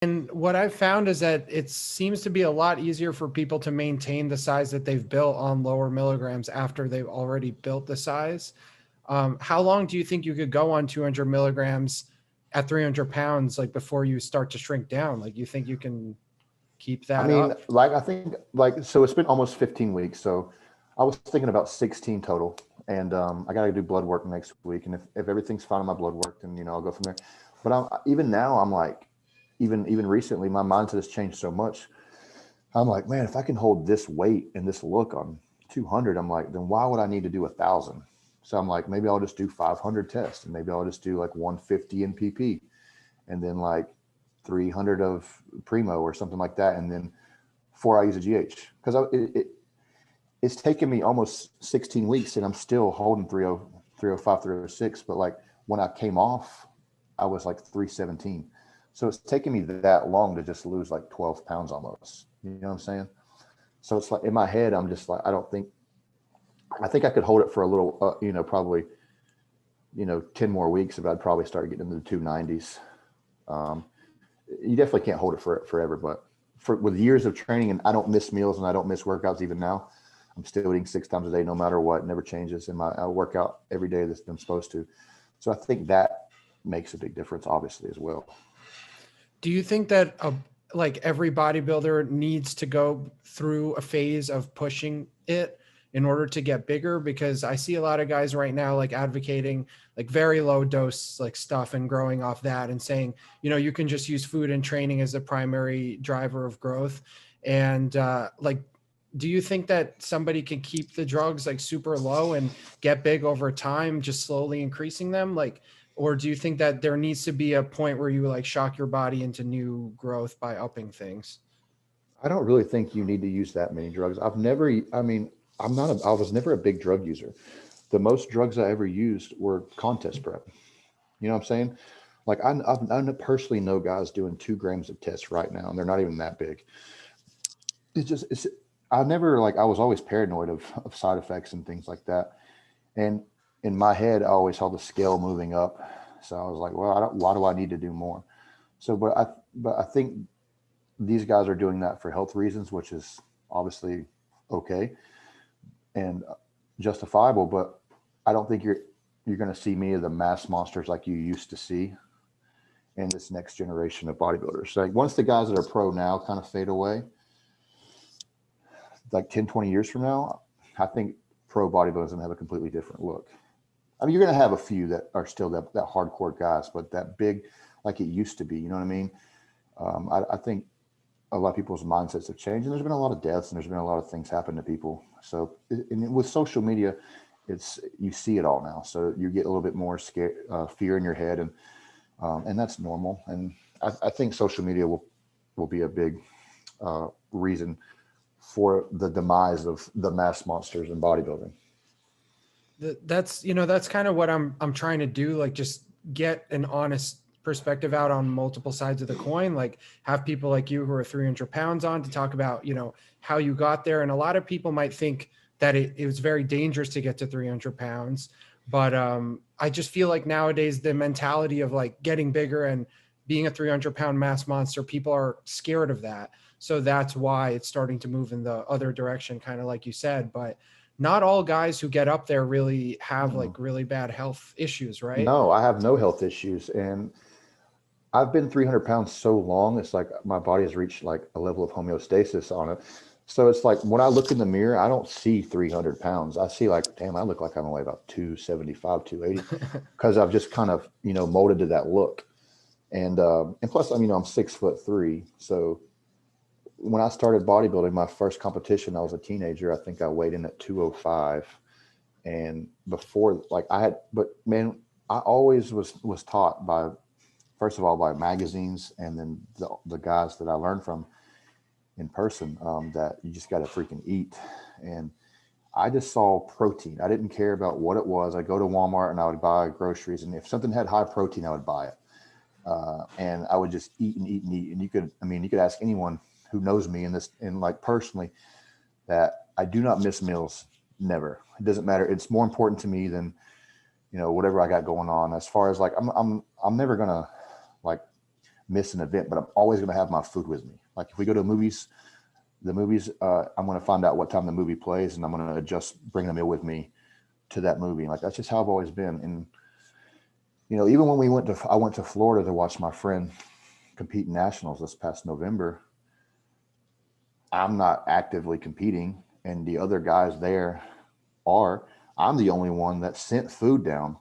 And what I've found is that it seems to be a lot easier for people to maintain the size that they've built on lower milligrams after they've already built the size. How long do you think you could go on 200 milligrams at 300 pounds, like before you start to shrink down? Like, you think you can keep I that mean, up? like, I think, like, so it's been almost 15 weeks. So I was thinking about 16 total. And I got to do blood work next week. And if everything's fine on my blood work, then, I'll go from there. But even now, I'm like, even recently, my mindset has changed so much. I'm like, man, if I can hold this weight and this look on 200, I'm like, then why would I need to do 1,000? So I'm like, maybe I'll just do 500 tests, and maybe I'll just do like 150 in PP, and then like 300 of primo or something like that, and then 4 IUs of GH. Because it's taken me almost 16 weeks, and I'm still holding 30, 305, 306. But like when I came off, I was like 317. So it's taken me that long to just lose like 12 pounds almost. You know what I'm saying? So it's like in my head, I'm just like, I think I could hold it for a little, probably, 10 more weeks if I'd probably start getting into the 290s. Um, you definitely can't hold it forever, but with years of training, and I don't miss meals and I don't miss workouts even now. I'm still eating 6 times a day, no matter what, never changes. And I work out every day that I'm supposed to. So I think that makes a big difference, obviously, as well. Do you think that like every bodybuilder needs to go through a phase of pushing it in order to get bigger? Because I see a lot of guys right now like advocating like very low dose like stuff and growing off that, and saying, you can just use food and training as the primary driver of growth. And like, do you think that somebody can keep the drugs like super low and get big over time, just slowly increasing them? Like, or do you think that there needs to be a point where you like shock your body into new growth by upping things? I don't really think you need to use that many drugs. I mean, I was never a big drug user. The most drugs I ever used were contest prep. You know what I'm saying? Like I personally know guys doing 2 grams of tests right now, and they're not even that big. It's I never like I was always paranoid of side effects and things like that. And in my head, I always saw the scale moving up. So I was like, well, why do I need to do more? So, but I think these guys are doing that for health reasons, which is obviously okay and justifiable. But I don't think you're going to see me of the mass monsters like you used to see in this next generation of bodybuilders. Like once the guys that are pro now kind of fade away, like 10, 20 years from now, I think pro bodybuilding is going to have a completely different look. I mean, you're going to have a few that are still that hardcore guys, but that big, like it used to be, you know what I mean? I think a lot of people's mindsets have changed, and there's been a lot of deaths, and there's been a lot of things happen to people. So, and with social media, you see it all now. So you get a little bit more fear in your head, and that's normal. And I think social media will be a big reason for the demise of the mass monsters in bodybuilding. That's kind of what I'm trying to do, like just get an honest perspective out on multiple sides of the coin, like have people like you who are 300 pounds on to talk about how you got there. And a lot of people might think that it was very dangerous to get to 300 pounds, but I just feel like nowadays the mentality of like getting bigger and being a 300-pound mass monster, people are scared of that. So that's why it's starting to move in the other direction, kind of like you said. But not all guys who get up there really have Mm-mm. like really bad health issues, right? No, I have no health issues, and I've been 300 pounds so long. It's like my body has reached like a level of homeostasis on it. So it's like when I look in the mirror, I don't see 300 pounds. I see like, damn, I look like I'm only about 275, 280, because I've just kind of molded to that look. And plus, I'm 6'3". So when I started bodybuilding, my first competition, I was a teenager. I think I weighed in at 205. And before, like but man, I always was taught by, first of all, by magazines, and then the guys that I learned from in person, that you just got to freaking eat. And I just saw protein. I didn't care about what it was. I go to Walmart and I would buy groceries, and if something had high protein, I would buy it. And I would just eat and eat and eat. And you could ask anyone who knows me in this, and like personally, that I do not miss meals. Never. It doesn't matter. It's more important to me than, whatever I got going on. As far as like, I'm never gonna like miss an event, but I'm always going to have my food with me. Like if we go to movies, I'm going to find out what time the movie plays, and I'm going to bring the meal with me to that movie. Like that's just how I've always been. And even when I went to Florida to watch my friend compete in nationals this past November. I'm not actively competing, and the other guys there are. I'm the only one that sent food down.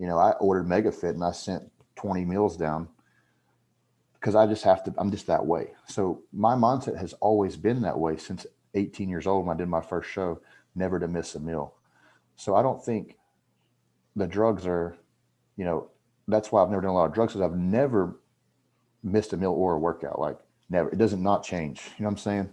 I ordered MegaFit and I sent 20 meals down because I just have to. I'm just that way. So my mindset has always been that way since 18 years old when I did my first show, never to miss a meal. So I don't think the drugs are, that's why I've never done a lot of drugs, because I've never missed a meal or a workout. Like never. It doesn't not change. You know what I'm saying?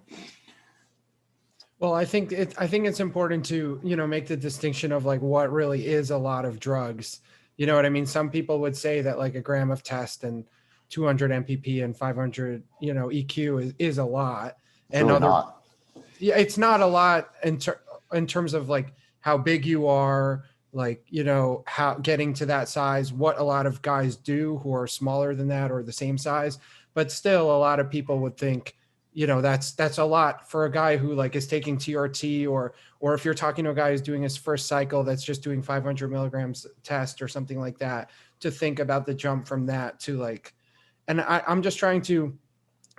Well, I think it's important to, make the distinction of like what really is a lot of drugs. You know what I mean? Some people would say that like a gram of test and 200 MPP and 500, EQ is a lot. It's And really not. Yeah, it's not a lot in terms of like how big you are, like, how getting to that size, what a lot of guys do who are smaller than that or the same size. But still, a lot of people would think, that's a lot for a guy who like is taking TRT, or if you're talking to a guy who's doing his first cycle that's just doing 500 milligrams test or something like that, to think about the jump from that to like, and I'm just trying to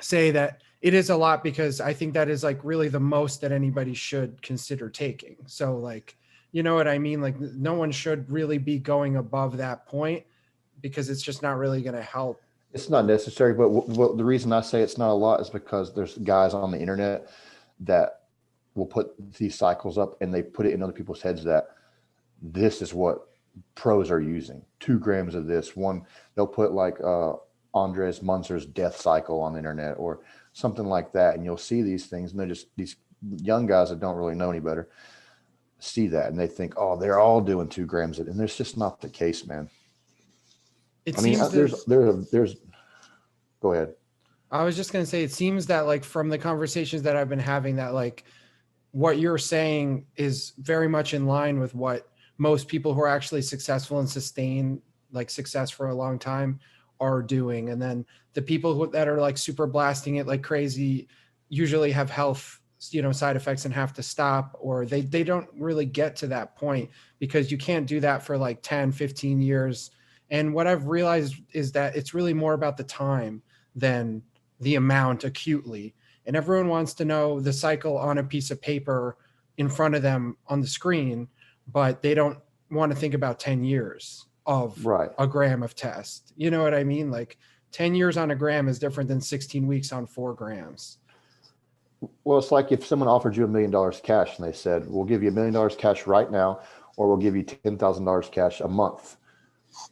say that it is a lot because I think that is like really the most that anybody should consider taking. So like, you know what I mean? Like no one should really be going above that point because it's just not really going to help. It's not necessary, but the reason I say it's not a lot is because there's guys on the internet that will put these cycles up and they put it in other people's heads that this is what pros are using. 2 grams of this one. They'll put like Andres Munster's death cycle on the internet or something like that. And you'll see these things, and they're just these young guys that don't really know any better see that. And they think, oh, they're all doing 2 grams of it. And there's just not the case, man. There's go ahead. I was just going to say, it seems that like from the conversations that I've been having, that like what you're saying is very much in line with what most people who are actually successful and sustain like success for a long time are doing. And then the people that are like super blasting it like crazy usually have health, side effects and have to stop, or they don't really get to that point because you can't do that for like 10, 15 years. And what I've realized is that it's really more about the time than the amount acutely. And everyone wants to know the cycle on a piece of paper in front of them on the screen, but they don't want to think about 10 years of a gram of test. You know what I mean? Like 10 years on a gram is different than 16 weeks on 4 grams. Well, it's like if someone offered you $1 million cash and they said, we'll give you $1 million cash right now, or we'll give you $10,000 cash a month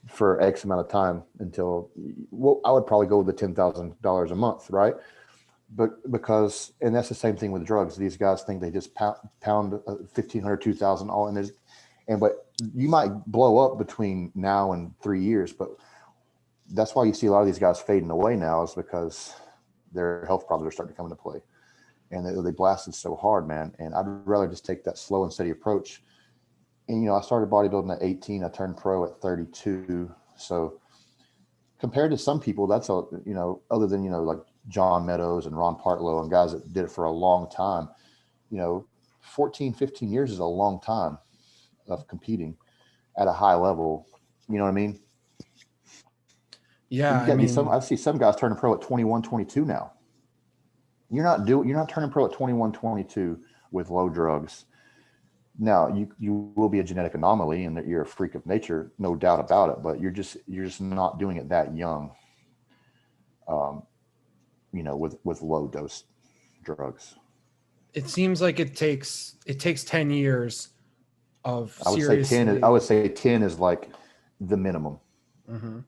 for X amount of time until, well, I would probably go with the $10,000 a month, right? But and that's the same thing with drugs. These guys think they just pound 1,500, 2,000 all in this, but you might blow up between now and 3 years. But that's why you see a lot of these guys fading away now, is because their health problems are starting to come into play, and they blasted so hard, man. And I'd rather just take that slow and steady approach. And, I started bodybuilding at 18. I turned pro at 32. So compared to some people, that's other than, like John Meadows and Ron Partlow and guys that did it for a long time, 14, 15 years is a long time of competing at a high level. You know what I mean? Yeah. I see some guys turning pro at 21, 22 now. You're not turning pro at 21, 22 with low drugs. Now you will be a genetic anomaly and that you're a freak of nature, no doubt about it, but you're just not doing it that young. With low dose drugs. It seems like it takes 10 years of I would say 10 is like the minimum. Mm-hmm.